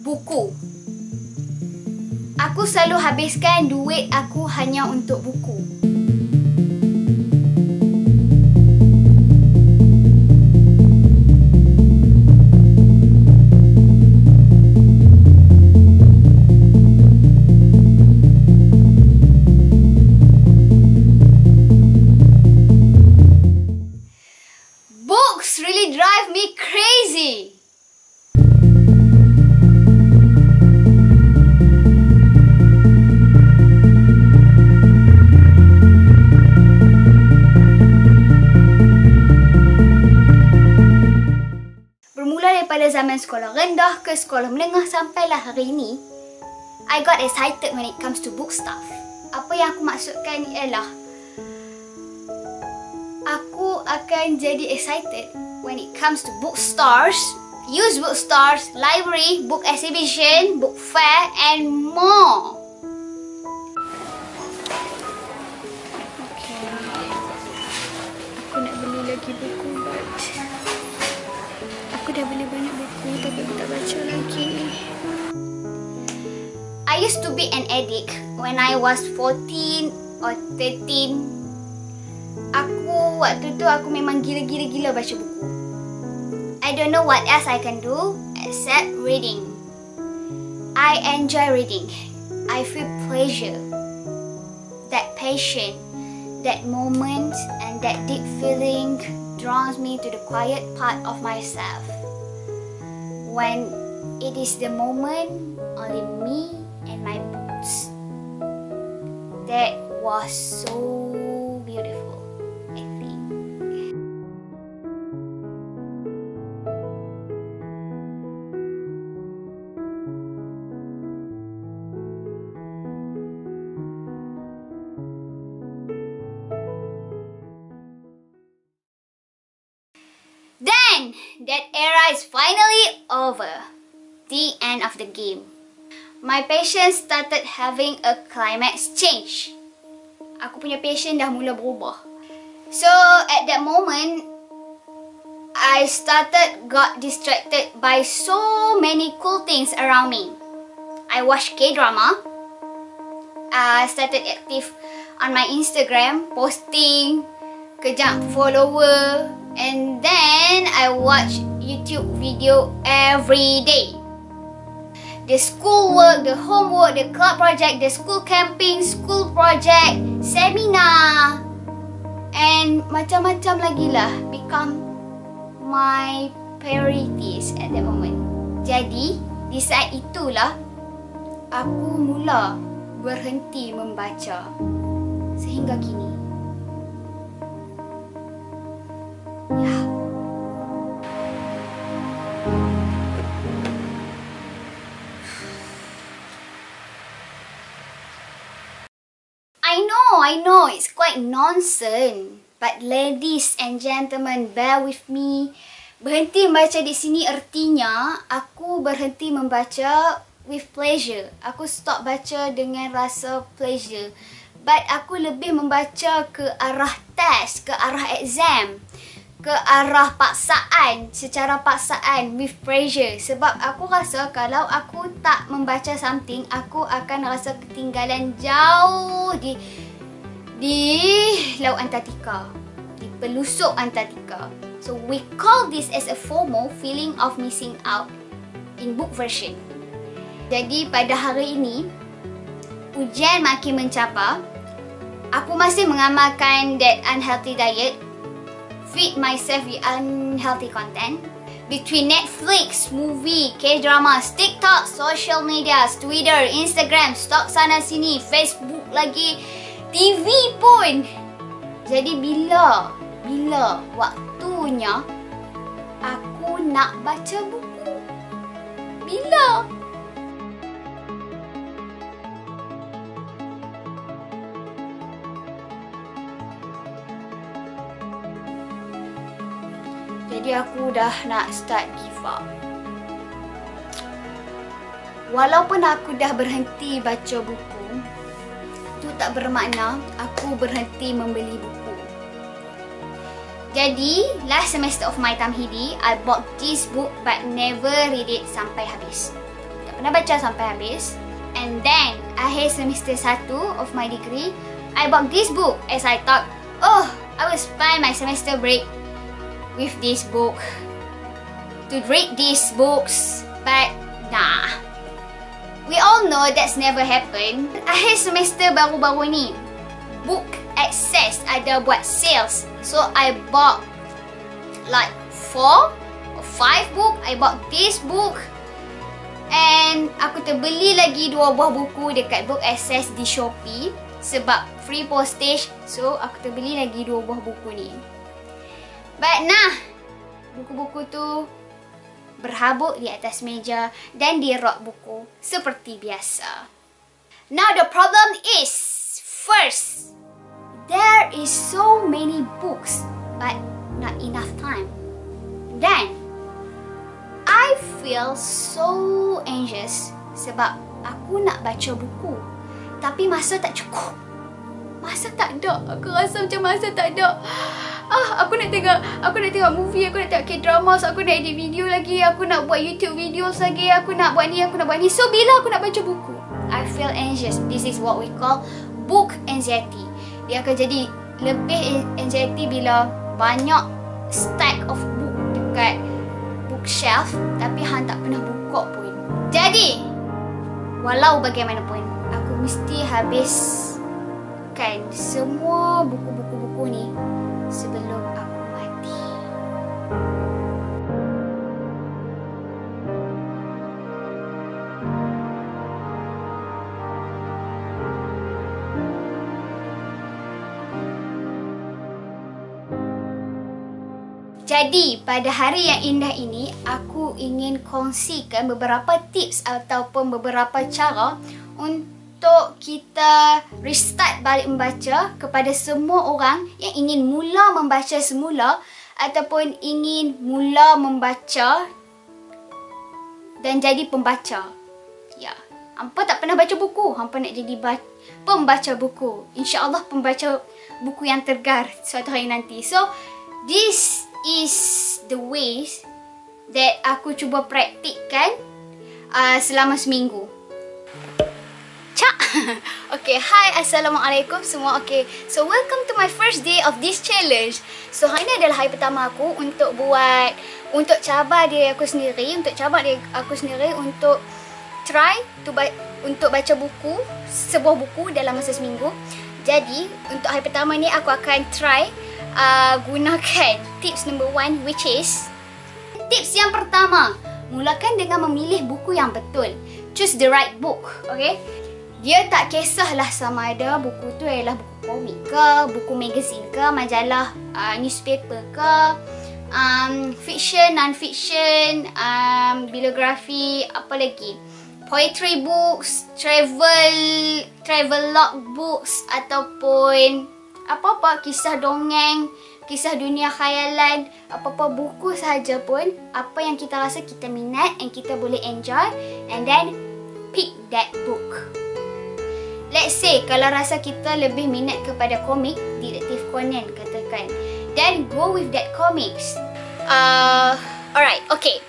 buku. Aku selalu habiskan duit aku hanya untuk buku. Books really drive me crazy. Bermula daripada zaman sekolah rendah ke sekolah menengah sampailah hari ini, I got excited when it comes to book stuff. Apa yang aku maksudkan ialah aku akan jadi excited when it comes to bookstores, used bookstores, library, book exhibition, book fair and more. Okay. Aku nak beli lagi buku but aku dah beli banyak buku tapi aku tak baca lagi. I used to be an addict when I was 14 or 13. Waktu tu aku memang gila-gila baca buku. I don't know what else I can do except reading. I enjoy reading. I feel pleasure. That passion, that moment and that deep feeling draws me to the quiet part of myself. When it is the moment only me and my books. That was so beautiful. Then, that era is finally over. The end of the game. My passion started having a climax change. Aku punya passion dah mula berubah. So, at that moment, I got distracted by so many cool things around me. I watched K-drama. I started active on my Instagram, posting, kejap follower. And then I watch YouTube video every day. The schoolwork, the homework, the club project, the school camping, school project, seminar, and macam-macam lagi lah become my priorities at that moment. Jadi, di saat itulah aku mula berhenti membaca sehingga kini. I know, it's quite nonsense. But ladies and gentlemen, bear with me. Berhenti membaca di sini artinya aku berhenti membaca with pleasure. Aku stop baca dengan rasa pleasure. But aku lebih membaca ke arah test, ke arah exam, ke arah paksaan, secara paksaan with pressure. Sebab aku rasa kalau aku tak membaca something, aku akan rasa ketinggalan jauh di Laut Antartika, di pelusuk Antartika. So we call this as a FOMO, feeling of missing out in book version. Jadi pada hari ini, ujian makin mencabar. Aku masih mengamalkan that unhealthy diet, feed myself with unhealthy content. Between Netflix, movie, K-dramas, TikTok, social media, Twitter, Instagram, stalk sana sini, Facebook lagi, TV pun. Jadi bila waktunya aku nak baca buku? Bila? Jadi aku dah nak start give up. Walaupun aku dah berhenti baca buku, itu tak bermakna aku berhenti membeli buku. Jadi, last semester of my Tamhidi, I bought this book but never read it sampai habis. Tak pernah baca sampai habis. And then, akhir semester 1 of my degree, I bought this book as I thought, oh, I will spend my semester break with this book, to read these books. But, nah. We all know that's never happened. Akhir semester baru-baru ni, Book Access ada buat sales. So, I bought like 4 or 5 book. I bought this book. And aku terbeli lagi 2 buah buku dekat Book Access di Shopee. Sebab free postage. So, aku terbeli lagi 2 buah buku ni. But nah, buku-buku tu berhabuk di atas meja dan di rak buku seperti biasa. Now the problem is, first, there is so many books but not enough time. Then, I feel so anxious sebab aku nak baca buku tapi masa tak cukup. Masa tak ada. Aku rasa macam masa tak ada. Aku nak tengok movie, aku nak tengok K-drama, aku nak edit video lagi, aku nak buat YouTube videos lagi, aku nak buat ni, aku nak buat ni. So, bila aku nak baca buku, I feel anxious. This is what we call book anxiety. Dia akan jadi lebih anxiety bila banyak stack of book dekat bookshelf tapi hang tak pernah buka pun. Jadi, walau bagaimanapun, aku mesti habiskan semua buku-buku ni sebelum aku mati. Jadi, pada hari yang indah ini, aku ingin kongsikan beberapa tips ataupun beberapa cara untuk kita restart balik membaca kepada semua orang yang ingin mula membaca semula ataupun ingin mula membaca dan jadi pembaca. Ya, hampa tak pernah baca buku, hampa nak jadi pembaca buku. InsyaAllah pembaca buku yang tergar suatu hari nanti. So, this is the ways that aku cuba praktikkan selama seminggu. Okay, hi, Assalamualaikum semua. Okay, so welcome to my first day of this challenge. So, hari ni adalah hari pertama aku untuk cabar diri aku sendiri, untuk try untuk baca buku, sebuah buku dalam masa seminggu. Jadi, untuk hari pertama ni aku akan try gunakan tips number 1, which is tips yang pertama, mulakan dengan memilih buku yang betul. Choose the right book, okay? Dia tak kisahlah sama ada buku tu adalah buku komik ke, buku magazine ke, majalah newspaper ke, fiction, non-fiction, biografi, apa lagi, poetry books, travel log books, ataupun apa-apa, kisah dongeng, kisah dunia khayalan, apa-apa buku sahaja pun, apa yang kita rasa kita minat and kita boleh enjoy, and then pick that book. Let's say, kalau rasa kita lebih minat kepada komik, Detektif Conan katakan, then go with that comics. Alright, okay.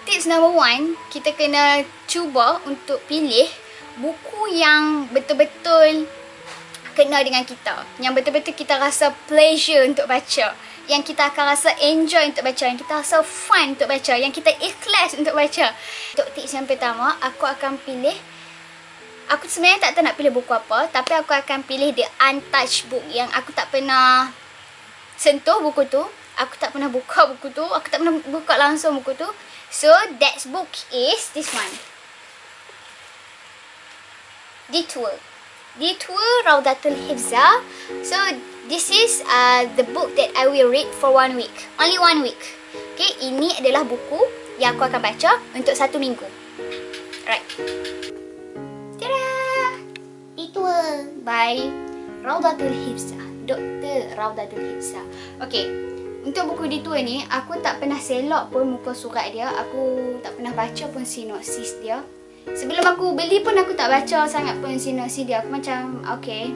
Tips number 1, kita kena cuba untuk pilih buku yang betul-betul kena dengan kita, yang betul-betul kita rasa pleasure untuk baca, yang kita akan rasa enjoy untuk baca, yang kita rasa fun untuk baca, yang kita ikhlas untuk baca. Untuk tips yang pertama, aku sebenarnya tak tahu nak pilih buku apa, tapi aku akan pilih the untouched book, yang aku tak pernah sentuh buku tu, aku tak pernah buka buku tu, aku tak pernah buka langsung buku tu. So, that book is this one, Detour Raudatul Hifzah. So, this is the book that I will read for 1 week. Only 1 week. Okay, ini adalah buku yang aku akan baca untuk 1 minggu. Alright. Tada! Detour by Raudatul Hifzah. Dr. Raudatul Hifzah. Okay, untuk buku Detour ni, aku tak pernah selok pun muka surat dia. Aku tak pernah baca pun sinopsis dia. Sebelum aku beli pun aku tak baca sangat pun sinopsis dia. Aku macam, okay.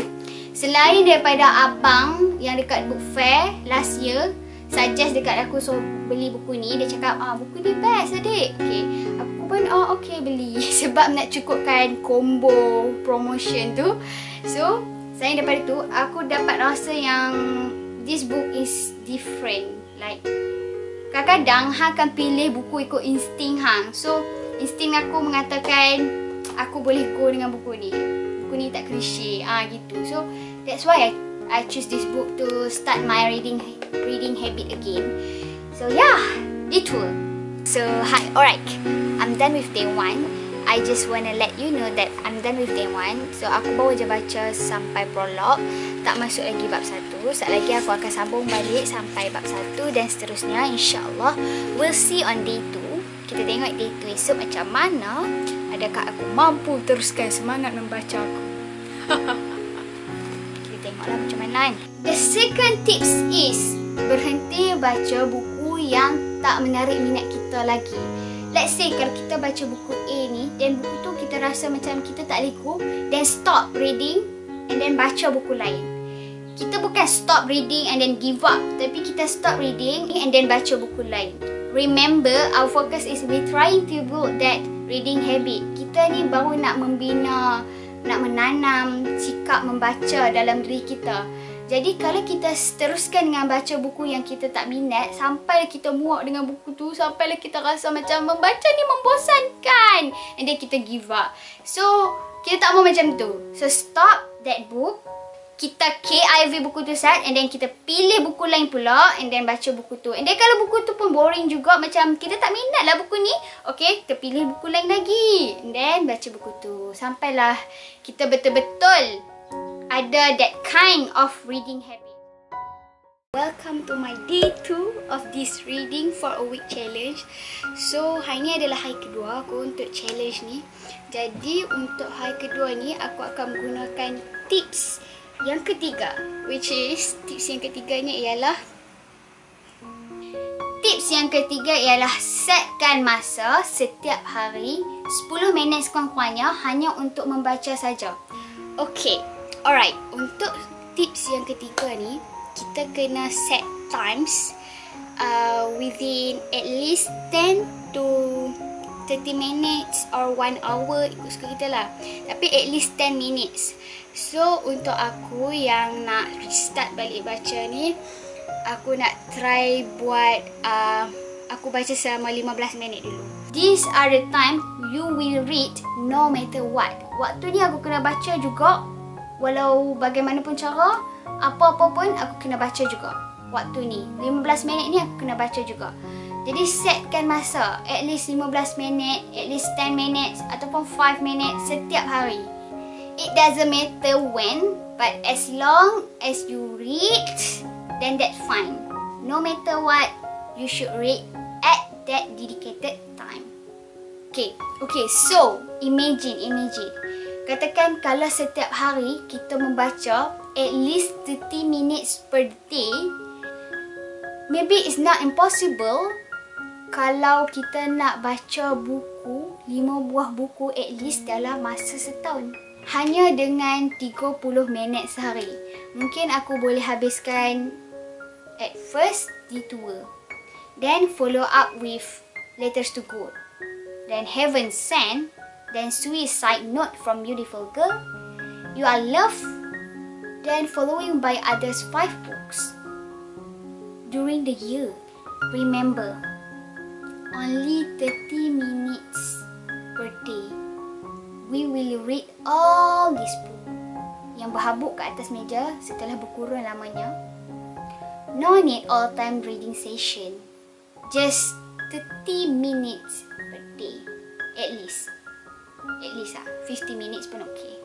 Selain daripada abang yang dekat book fair last year suggest dekat aku, so beli buku ni. Dia cakap, buku ni best adik. Okay, aku okay beli sebab nak cukupkan combo promotion tu. So selain daripada tu, aku dapat rasa yang this book is different. Like kadang-kadang hang akan pilih buku ikut insting hang. So insting aku mengatakan aku boleh go dengan buku ni. Buku ni tak klise gitu. So that's why I choose this book to start my reading habit again. So yeah, Detour. So hi, alright, I'm done with day 1. I just wanna let you know that I'm done with day 1. So aku baru je baca sampai prolog, tak masuk lagi bab 1. Sekejap lagi aku akan sambung balik sampai bab 1 dan seterusnya, insyaAllah. We'll see on day 2. Kita tengok day 2 esok macam mana. Adakah aku mampu teruskan semangat membaca aku? Kita tengoklah macam mana kan. The second tips is berhenti baca buku yang tak menarik minat kita lagi. Let's say kalau kita baca buku A ni dan buku tu kita rasa macam kita tak liku, then stop reading and then baca buku lain. Kita bukan stop reading and then give up, tapi kita stop reading and then baca buku lain. Remember, our focus is we trying to build that reading habit. Kita ni baru nak membina, nak menanam sikap membaca dalam diri kita. Jadi kalau kita teruskan dengan baca buku yang kita tak minat, sampailah kita muak dengan buku tu, sampailah kita rasa macam membaca ni membosankan, and then kita give up. So kita tak mau macam tu. So stop that book. Kita KIV buku tu set, and then kita pilih buku lain pula, and then baca buku tu. And then kalau buku tu pun boring juga, macam kita tak minat lah buku ni, okay, kita pilih buku lain lagi, and then baca buku tu. Sampailah kita betul-betul ada that kind of reading habit. Welcome to my day 2 of this reading for a week challenge. So hari ni adalah hari kedua aku untuk challenge ni. Jadi untuk hari kedua ni aku akan menggunakan tips yang ketiga, which is tips yang ketiganya ialah setkan masa setiap hari 10 minit sekurang-kurangnya hanya untuk membaca saja. Okay, alright, untuk tips yang ketiga ni kita kena set times within at least 10 to 30 minutes or 1 hour, ikut suka kita lah, tapi at least 10 minutes. So untuk aku yang nak restart balik baca ni, aku nak try buat aku baca selama 15 minit dulu. These are the time you will read no matter what. Waktu ni aku kena baca juga, walau bagaimanapun cara, apa-apa pun aku kena baca juga. Waktu ni 15 minit ni aku kena baca juga. Jadi setkan masa at least 15 minit, at least 10 minutes ataupun 5 minutes setiap hari. It doesn't matter when, but as long as you read, then that's fine. No matter what, you should read at that dedicated time. Okay, so imagine. Katakan kalau setiap hari kita membaca at least 30 minutes per day, maybe it's not impossible kalau kita nak baca buku, 5 buah buku at least dalam masa setahun. Hanya dengan 30 minit sehari. Mungkin aku boleh habiskan at first Detour, then follow up with Letters to God, then Heaven Sent, then Suicide Note from Beautiful Girl, You Are Loved, then following by others 5 books. During the year, remember, only 30 minutes per day. We will read all these books yang berhabuk kat atas meja setelah berkurun lamanya. No need all-time reading session. Just 30 minutes per day. At least 50 minutes pun okay.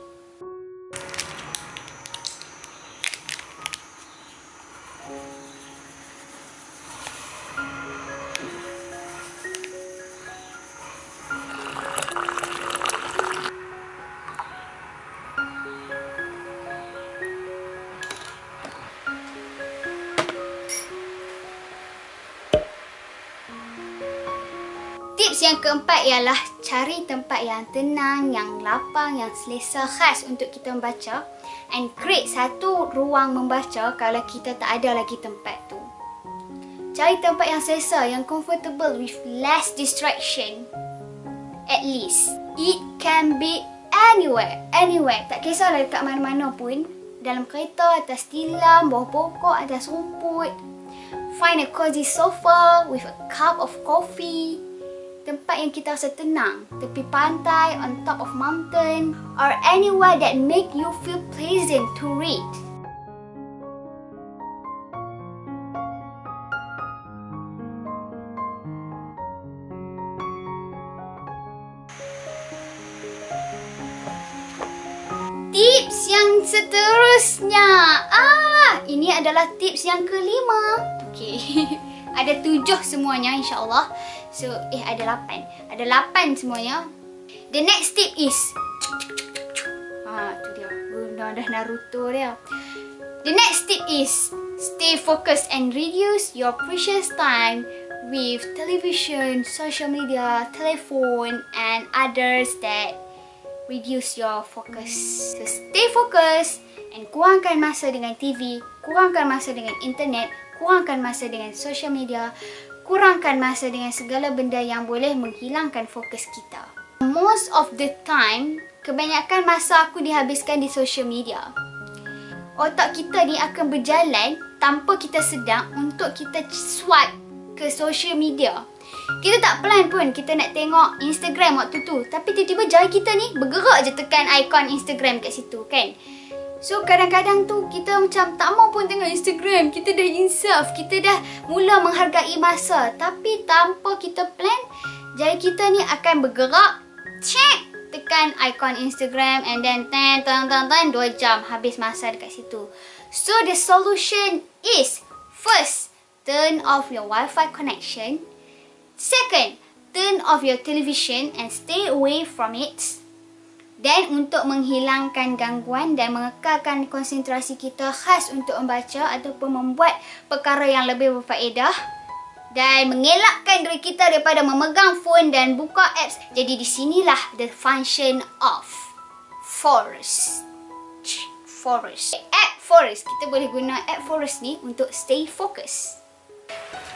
Tips yang keempat ialah cari tempat yang tenang, yang lapang, yang selesa khas untuk kita membaca, and create satu ruang membaca kalau kita tak ada lagi tempat tu. Cari tempat yang selesa, yang comfortable with less distraction. at least. It can be anywhere. Tak kisahlah dekat mana-mana pun. Dalam kereta, atas tilam, bawah pokok, atas rumput. Find a cozy sofa with a cup of coffee. Tempat yang kita rasa tenang, tepi pantai, on top of mountain, or anywhere that make you feel pleasant to read. Tips yang seterusnya. Ini adalah tips yang kelima. Okay. Ada 7 semuanya insyaAllah. So, ada 8. Ada 8 semuanya. The next tip is... tu dia. Bunda dah Naruto dia. The next tip is... Stay focused and reduce your precious time with television, social media, telephone and others that reduce your focus. So, stay focused and kurangkan masa dengan TV, kurangkan masa dengan internet, kurangkan masa dengan social media, kurangkan masa dengan segala benda yang boleh menghilangkan fokus kita. Most of the time, kebanyakan masa aku dihabiskan di social media. Otak kita ni akan berjalan tanpa kita sedar untuk kita swipe ke social media. Kita tak plan pun kita nak tengok Instagram waktu tu, tapi tiba-tiba jari kita ni bergerak je tekan ikon Instagram kat situ kan. So kadang-kadang tu kita macam tak mau pun tengok Instagram. Kita dah insaf, kita dah mula menghargai masa. Tapi tanpa kita plan, jari kita ni akan bergerak, check, tekan ikon Instagram and then 2 jam habis masa dekat situ. So the solution is, first, turn off your Wi-Fi connection. Second, turn off your television and stay away from it. Dan untuk menghilangkan gangguan dan mengekalkan konsentrasi kita khas untuk membaca ataupun membuat perkara yang lebih berfaedah dan mengelakkan diri kita daripada memegang phone dan buka apps. Jadi di sinilah the function of Forest. App Forest. Kita boleh guna app Forest ni untuk stay focus.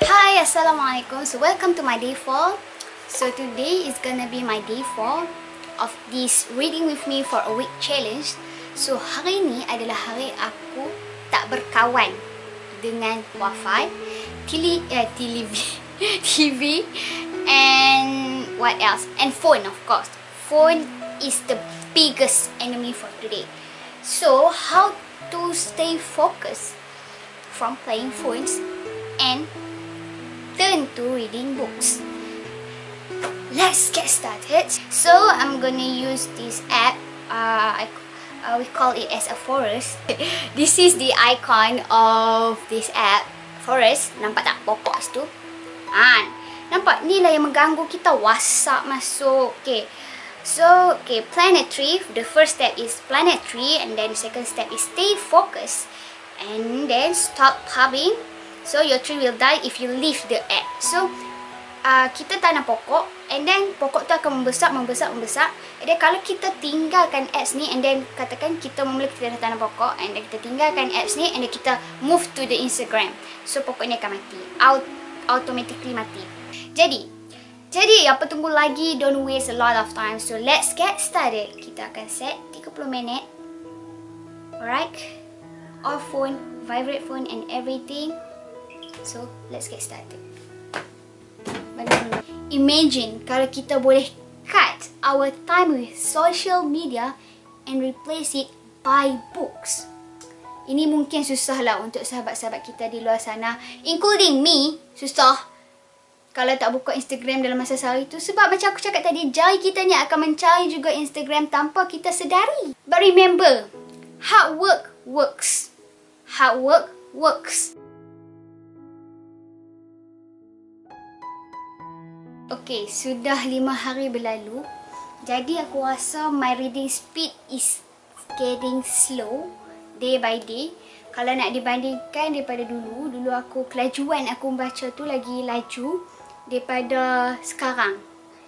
Hi, Assalamualaikum. So welcome to my day 4. So today is gonna be my day 4 of this reading with me for a week challenge. So hari ni adalah hari aku tak berkawan dengan Wi-Fi, TV and what else? And phone, of course. Phone is the biggest enemy for today. So how to stay focused from playing phones and turn to reading books? Let's get started. So I'm gonna use this app. We call it as a Forest. This is the icon of this app, Forest. Nampak tak pokok situ? Nampak? Ni lah yang mengganggu kita. WhatsApp masuk. Okay. So, okay, planetary. The first step is planetary, and then the second step is stay focused, and then stop tabbing. So your tree will die if you leave the app. So kita tanam pokok, and then pokok tu akan membesar. And then kalau kita tinggalkan apps ni, and then katakan kita mula kita dah tanam pokok, and then kita tinggalkan apps ni, and then kita move to the Instagram. So pokok ni akan mati, automatically mati. Jadi apa tunggu lagi? Don't waste a lot of time. So let's get started. Kita akan set 30 minit. Alright, off phone, vibrate phone and everything. So let's get started. Imagine kalau kita boleh cut our time with social media and replace it by books. Ini mungkin susah lah untuk sahabat-sahabat kita di luar sana, including me, susah kalau tak buka Instagram dalam masa sehari tu. Sebab macam aku cakap tadi, jari kita ni akan mencari juga Instagram tanpa kita sedari. But remember, hard work works. Hard work works. Okay, sudah 5 hari berlalu. Jadi aku rasa my reading speed is getting slow day by day. Kalau nak dibandingkan daripada dulu aku kelajuan aku membaca tu lagi laju daripada sekarang.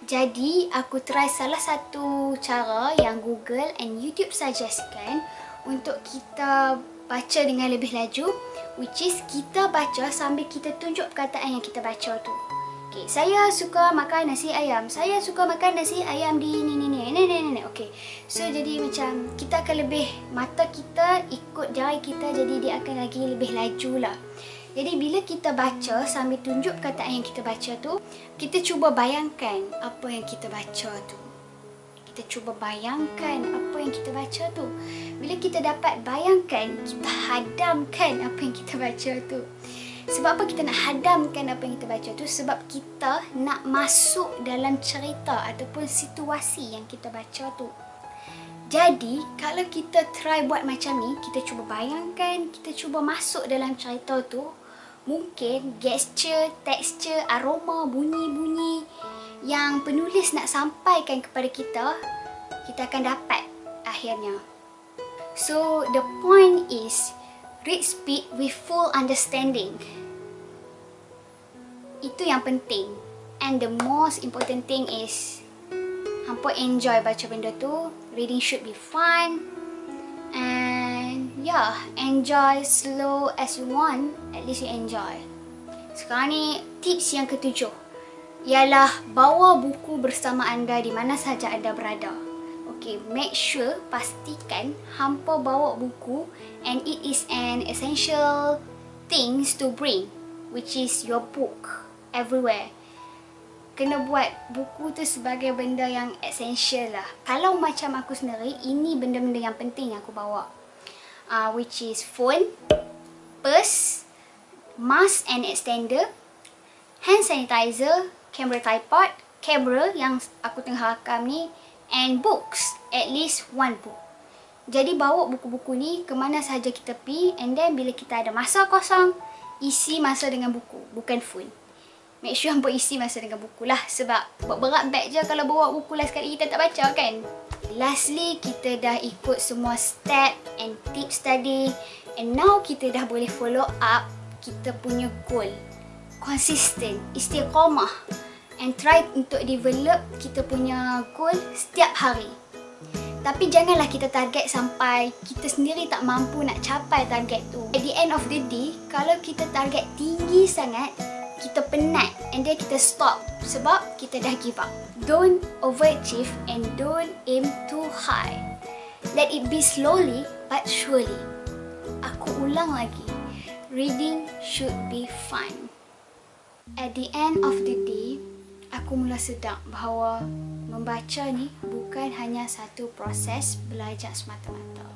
Jadi aku try salah satu cara yang Google and YouTube suggestkan untuk kita baca dengan lebih laju, which is kita baca sambil kita tunjuk perkataan yang kita baca tu. Okay, saya suka makan nasi ayam. Saya suka makan nasi ayam di ni. Okay. So jadi macam kita akan lebih, mata kita ikut jari kita, jadi dia akan lagi lebih laju lah. Jadi bila kita baca sambil tunjuk perkataan yang kita baca tu, kita cuba bayangkan apa yang kita baca tu. Kita cuba bayangkan apa yang kita baca tu. Bila kita dapat bayangkan, kita hadamkan apa yang kita baca tu. Sebab apa kita nak hadamkan apa yang kita baca tu? Sebab kita nak masuk dalam cerita ataupun situasi yang kita baca tu. Jadi, kalau kita try buat macam ni, kita cuba bayangkan, kita cuba masuk dalam cerita tu, mungkin gesture, tekstur, aroma, bunyi-bunyi yang penulis nak sampaikan kepada kita, kita akan dapat akhirnya. So, the point is, read speed with full understanding. Itu yang penting. And the most important thing is, hampa enjoy baca benda tu. Reading should be fun. And yeah, enjoy slow as you want. At least you enjoy. Sekarang ni, tips yang ke-7 ialah bawa buku bersama anda di mana sahaja anda berada. Okay, make sure, pastikan hampa bawa buku, and it is an essential things to bring, which is your book everywhere. Kena buat buku tu sebagai benda yang essential lah. Kalau macam aku sendiri, ini benda-benda yang penting yang aku bawa, which is phone, purse, mask and extender, hand sanitizer, camera tripod, kamera yang aku tengah rakam ni, and books, at least one book. Jadi bawa buku-buku ni ke mana sahaja kita pergi, and then bila kita ada masa kosong, isi masa dengan buku, bukan phone. Make sure hampa isi masa dengan buku lah, sebab berat beg je kalau bawa buku last kali kita tak baca kan. Lastly, kita dah ikut semua step and tips tadi, and now kita dah boleh follow up kita punya goal. Consistent, istiqamah, and try untuk develop kita punya goal setiap hari. Tapi janganlah kita target sampai kita sendiri tak mampu nak capai target tu. At the end of the day, kalau kita target tinggi sangat, kita penat and then kita stop sebab kita dah give up. Don't overachieve and don't aim too high. Let it be slowly but surely. Aku ulang lagi. Reading should be fun. At the end of the day, aku mula sedar bahawa membaca ni bukan hanya satu proses belajar semata-mata.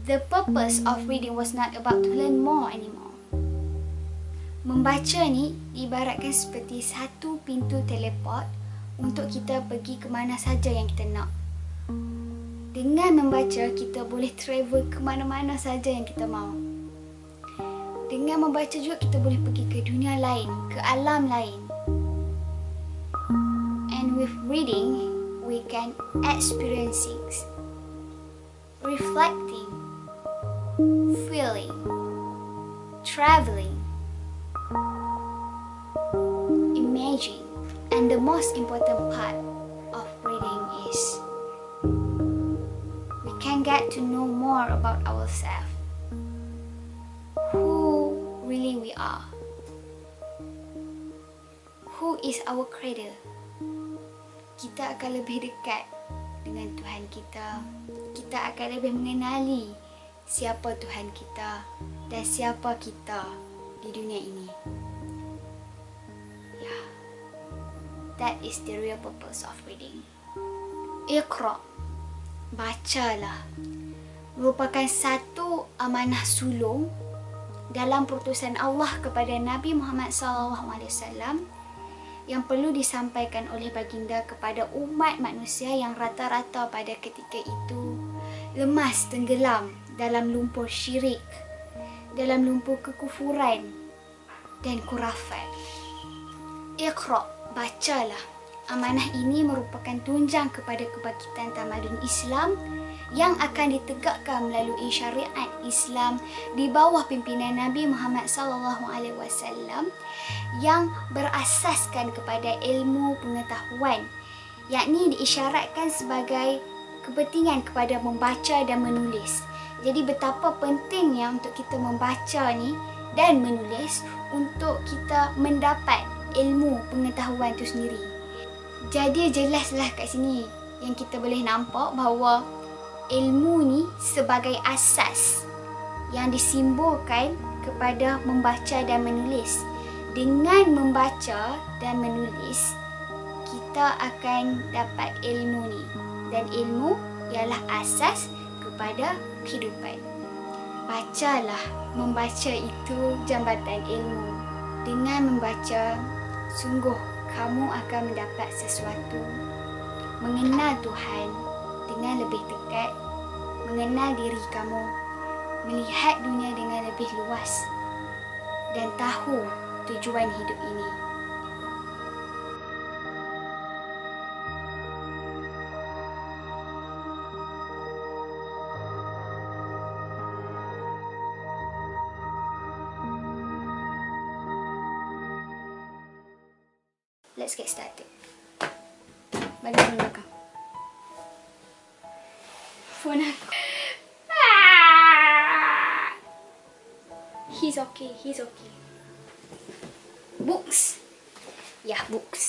The purpose of reading was not about to learn more anymore. Membaca ni ibaratkan seperti satu pintu teleport untuk kita pergi ke mana saja yang kita nak. Dengan membaca, kita boleh travel ke mana-mana saja yang kita mahu. Dengan membaca juga kita boleh pergi ke dunia lain, ke alam lain. And with reading, we can experience things, reflecting, feeling, traveling, imagine. And the most important part of reading is we can get to know more about ourselves, who really we are, who is our creator. Kita akan lebih dekat dengan Tuhan kita. Kita akan lebih mengenali siapa Tuhan kita dan siapa kita di dunia ini. Yeah, that is the real purpose of reading. Iqra, bacalah, merupakan satu amanah sulung dalam perutusan Allah kepada Nabi Muhammad SAW yang perlu disampaikan oleh baginda kepada umat manusia yang rata-rata pada ketika itu lemas tenggelam dalam lumpur syirik, dalam lumpur kekufuran dan khurafat. Iqra, bacalah. Amanah ini merupakan tunjang kepada kebangkitan tamadun Islam yang akan ditegakkan melalui syariat Islam di bawah pimpinan Nabi Muhammad SAW yang berasaskan kepada ilmu pengetahuan, yakni diisyaratkan sebagai kepentingan kepada membaca dan menulis. Jadi betapa pentingnya untuk kita membaca ni dan menulis untuk kita mendapat ilmu pengetahuan itu sendiri. Jadi jelaslah kat sini yang kita boleh nampak bahawa ilmu ni sebagai asas yang disimbolkan kepada membaca dan menulis. Dengan membaca dan menulis, kita akan dapat ilmu ni. Dan ilmu ialah asas kepada kehidupan. Bacalah, membaca itu jambatan ilmu. Dengan membaca, sungguh kamu akan mendapat sesuatu. Mengenal Tuhan dengan lebih dekat, mengenal diri kamu, melihat dunia dengan lebih luas dan tahu tujuan hidup ini. Let's get started. Balik ke belakang. Phone aku. He's okay. Books. Yeah, books.